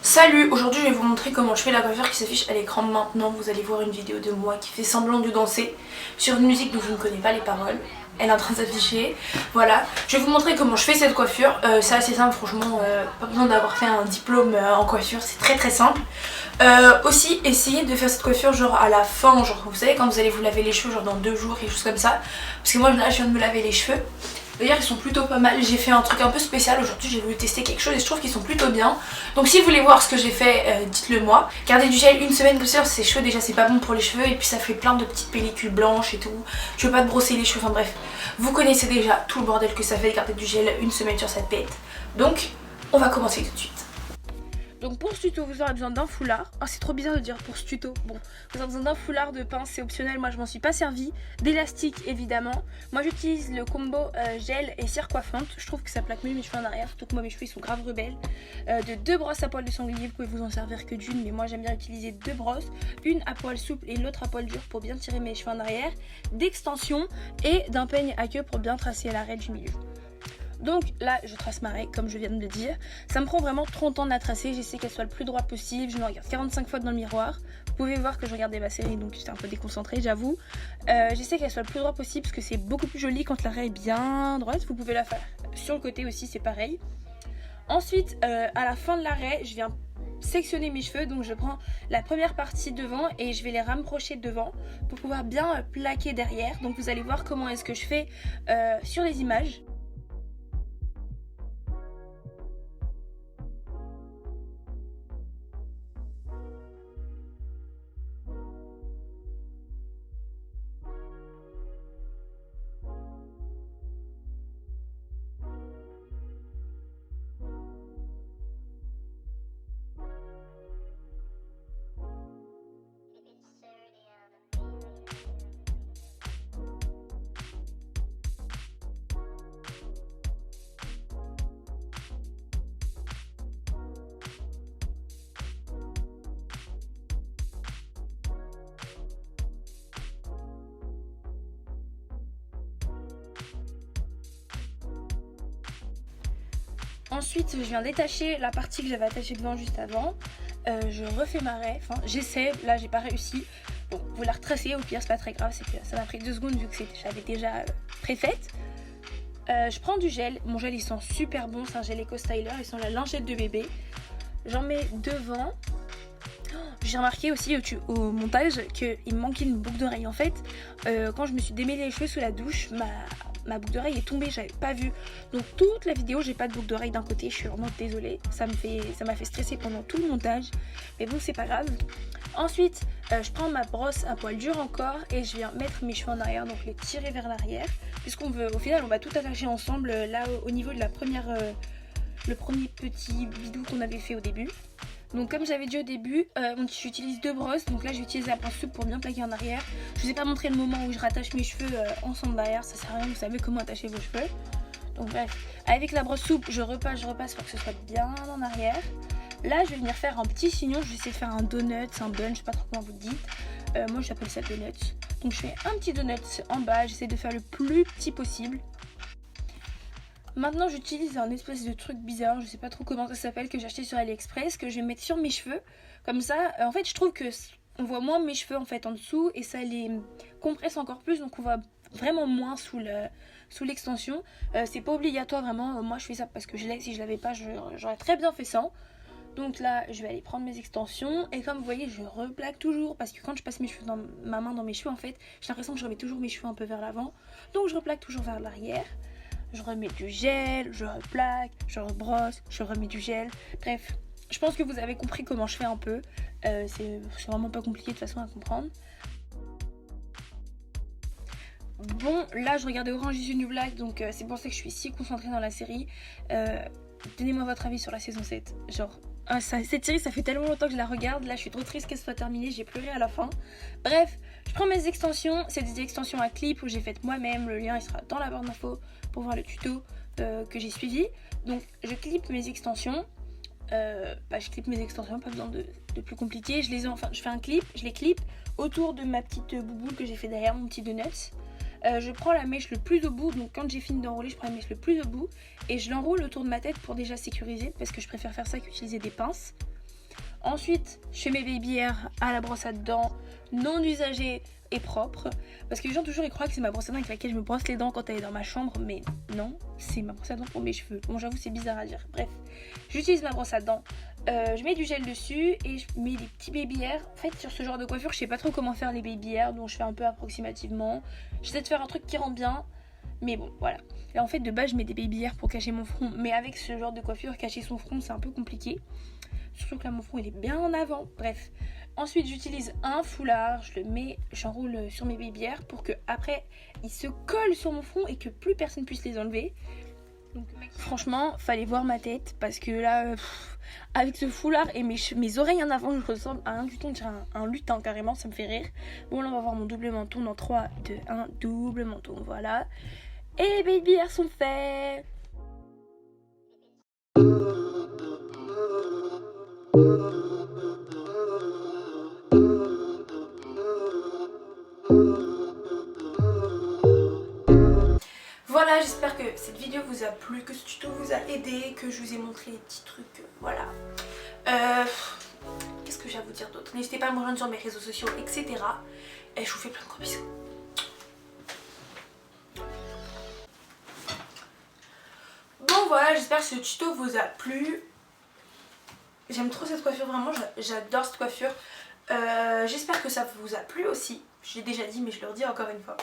Salut, aujourd'hui je vais vous montrer comment je fais la coiffure qui s'affiche à l'écran maintenant. Vous allez voir une vidéo de moi qui fait semblant de danser sur une musique dont je ne connais pas les paroles. Elle est en train de s'afficher. Voilà, je vais vous montrer comment je fais cette coiffure. C'est assez simple, franchement, pas besoin d'avoir fait un diplôme en coiffure, c'est très simple. Aussi, essayez de faire cette coiffure genre à la fin, genre vous savez quand vous allez vous laver les cheveux, genre dans 2 jours, quelque chose comme ça. Parce que moi là je viens de me laver les cheveux. D'ailleurs ils sont plutôt pas mal, j'ai fait un truc un peu spécial aujourd'hui, j'ai voulu tester quelque chose et je trouve qu'ils sont plutôt bien. Donc si vous voulez voir ce que j'ai fait, dites-le moi. Gardez du gel une semaine pour sur ses cheveux, déjà c'est pas bon pour les cheveux et puis ça fait plein de petites pellicules blanches et tout. Je veux pas te brosser les cheveux, enfin bref. Vous connaissez déjà tout le bordel que ça fait de garder du gel une semaine sur sa tête. Donc on va commencer tout de suite. Donc pour ce tuto vous aurez besoin d'un foulard. Ah c'est trop bizarre de dire pour ce tuto. Bon, vous aurez besoin d'un foulard, de pince, c'est optionnel, moi je m'en suis pas servi. D'élastique évidemment. Moi j'utilise le combo gel et cire coiffante. Je trouve que ça plaque mieux mes cheveux en arrière, surtout que moi mes cheveux ils sont grave rebelles. De 2 brosses à poil de sanglier, vous pouvez vous en servir que d'une, mais moi j'aime bien utiliser 2 brosses. Une à poil souple et l'autre à poil dur pour bien tirer mes cheveux en arrière. D'extension et d'un peigne à queue pour bien tracer l'arête du milieu. Donc là je trace ma règle comme je viens de le dire. Ça me prend vraiment 30 ans de la tracer. J'essaie qu'elle soit le plus droite possible. Je me regarde 45 fois dans le miroir. Vous pouvez voir que je regardais ma série donc j'étais un peu déconcentrée, j'avoue. J'essaie qu'elle soit le plus droite possible parce que c'est beaucoup plus joli quand la raie est bien droite. Vous pouvez la faire sur le côté aussi, c'est pareil. Ensuite à la fin de la raie je viens sectionner mes cheveux, donc je prends la première partie devant et je vais les rapprocher devant pour pouvoir bien plaquer derrière. Donc vous allez voir comment est-ce que je fais sur les images. Ensuite, je viens détacher la partie que j'avais attachée devant juste avant. Je refais ma raie. Enfin, j'essaie. Là, j'ai pas réussi. Bon, vous la retracez. Au pire, c'est pas très grave. C'est que ça m'a pris 2 secondes vu que j'avais déjà préfaite. Je prends du gel. Mon gel, il sent super bon. C'est un gel Eco Styler. Il sent la lingette de bébé. J'en mets devant. J'ai remarqué aussi au montage qu'il me manquait une boucle d'oreille. En fait, quand je me suis démêlé les cheveux sous la douche, ma boucle d'oreille est tombée, j'avais pas vu. Donc toute la vidéo j'ai pas de boucle d'oreille d'un côté, je suis vraiment désolée. Ça m'a fait stresser pendant tout le montage. Mais bon, c'est pas grave. Ensuite je prends ma brosse à poil dur encore et je viens mettre mes cheveux en arrière, donc les tirer vers l'arrière. Puisqu'on veut, au final on va tout attacher ensemble là au niveau de la première, le premier petit bidou qu'on avait fait au début. Donc comme j'avais dit au début, j'utilise 2 brosses. Donc là j'utilise la brosse souple pour bien plaquer en arrière. Je vous ai pas montré le moment où je rattache mes cheveux ensemble derrière. Ça sert à rien, vous savez comment attacher vos cheveux. Donc bref, avec la brosse souple je repasse pour que ce soit bien en arrière. Là je vais venir faire un petit sillon. Je vais essayer de faire un donut, un bun, je sais pas trop comment vous le dites. Moi j'appelle ça donut. Donc je fais un petit donut en bas. J'essaie de faire le plus petit possible. Maintenant j'utilise un espèce de truc bizarre, je sais pas trop comment ça s'appelle, que j'ai acheté sur AliExpress, que je vais mettre sur mes cheveux. Comme ça, en fait je trouve que on voit moins mes cheveux en fait en dessous et ça les compresse encore plus, donc on voit vraiment moins sous l'extension. C'est pas obligatoire vraiment, moi je fais ça parce que je l'ai, si je l'avais pas j'aurais très bien fait ça. Donc là je vais aller prendre mes extensions et comme vous voyez je replaque toujours parce que quand je passe ma main dans mes cheveux en fait, j'ai l'impression que je remets toujours mes cheveux un peu vers l'avant. Donc je replaque toujours vers l'arrière. Je remets du gel, je replaque, je rebrosse, je remets du gel. Bref, je pense que vous avez compris comment je fais un peu. C'est vraiment pas compliqué de toute façon à comprendre. Bon, là je regardais Orange is the New Black, donc c'est pour ça que je suis si concentrée dans la série. Donnez-moi votre avis sur la saison 7. Genre, cette série ça fait tellement longtemps que je la regarde. Là je suis trop triste qu'elle soit terminée, j'ai pleuré à la fin. Bref, je prends mes extensions. C'est des extensions à clip où j'ai fait moi-même. Le lien il sera dans la barre d'infos pour voir le tuto que j'ai suivi. Donc je clip mes extensions. Je clip mes extensions, pas besoin de plus compliqué. Je fais un clip, je les clip autour de ma petite bouboule que j'ai fait derrière, mon petit donut. Je prends la mèche le plus au bout, donc quand j'ai fini d'enrouler, je prends la mèche le plus au bout et je l'enroule autour de ma tête pour déjà sécuriser parce que je préfère faire ça qu'utiliser des pinces. Ensuite, je fais mes baby hairs à la brosse à dents, non usagée et propre. Parce que les gens toujours ils croient que c'est ma brosse à dents avec laquelle je me brosse les dents quand elle est dans ma chambre. Mais non, c'est ma brosse à dents pour mes cheveux. Bon, j'avoue, c'est bizarre à dire. Bref, j'utilise ma brosse à dents. Je mets du gel dessus et je mets des petits baby hairs. En fait, sur ce genre de coiffure, je sais pas trop comment faire les baby hairs, donc je fais un peu approximativement. J'essaie de faire un truc qui rend bien. Mais bon, voilà. Là, en fait, de base, je mets des baby hairs pour cacher mon front. Mais avec ce genre de coiffure, cacher son front, c'est un peu compliqué. Surtout que là, mon front, il est bien en avant. Bref. Ensuite, j'utilise un foulard. Je le mets, j'enroule sur mes baby hairs pour que après, ils se collent sur mon front et que plus personne puisse les enlever. Donc, franchement, fallait voir ma tête. Parce que là, avec ce foulard et mes oreilles en avant, je ressemble à un lutin, un lutin carrément. Ça me fait rire. Bon, là, on va voir mon double menton dans 3, 2, 1. Double menton, voilà. Et les baby hairs sont faits. Voilà, j'espère que cette vidéo vous a plu, que ce tuto vous a aidé, que je vous ai montré les petits trucs, voilà. Qu'est-ce que j'ai à vous dire d'autre? N'hésitez pas à me rejoindre sur mes réseaux sociaux, etc. Et je vous fais plein de gros bisous. Bon voilà, j'espère que ce tuto vous a plu. J'aime trop cette coiffure, vraiment, j'adore cette coiffure. J'espère que ça vous a plu aussi. Je l'ai déjà dit mais je le redis encore une fois.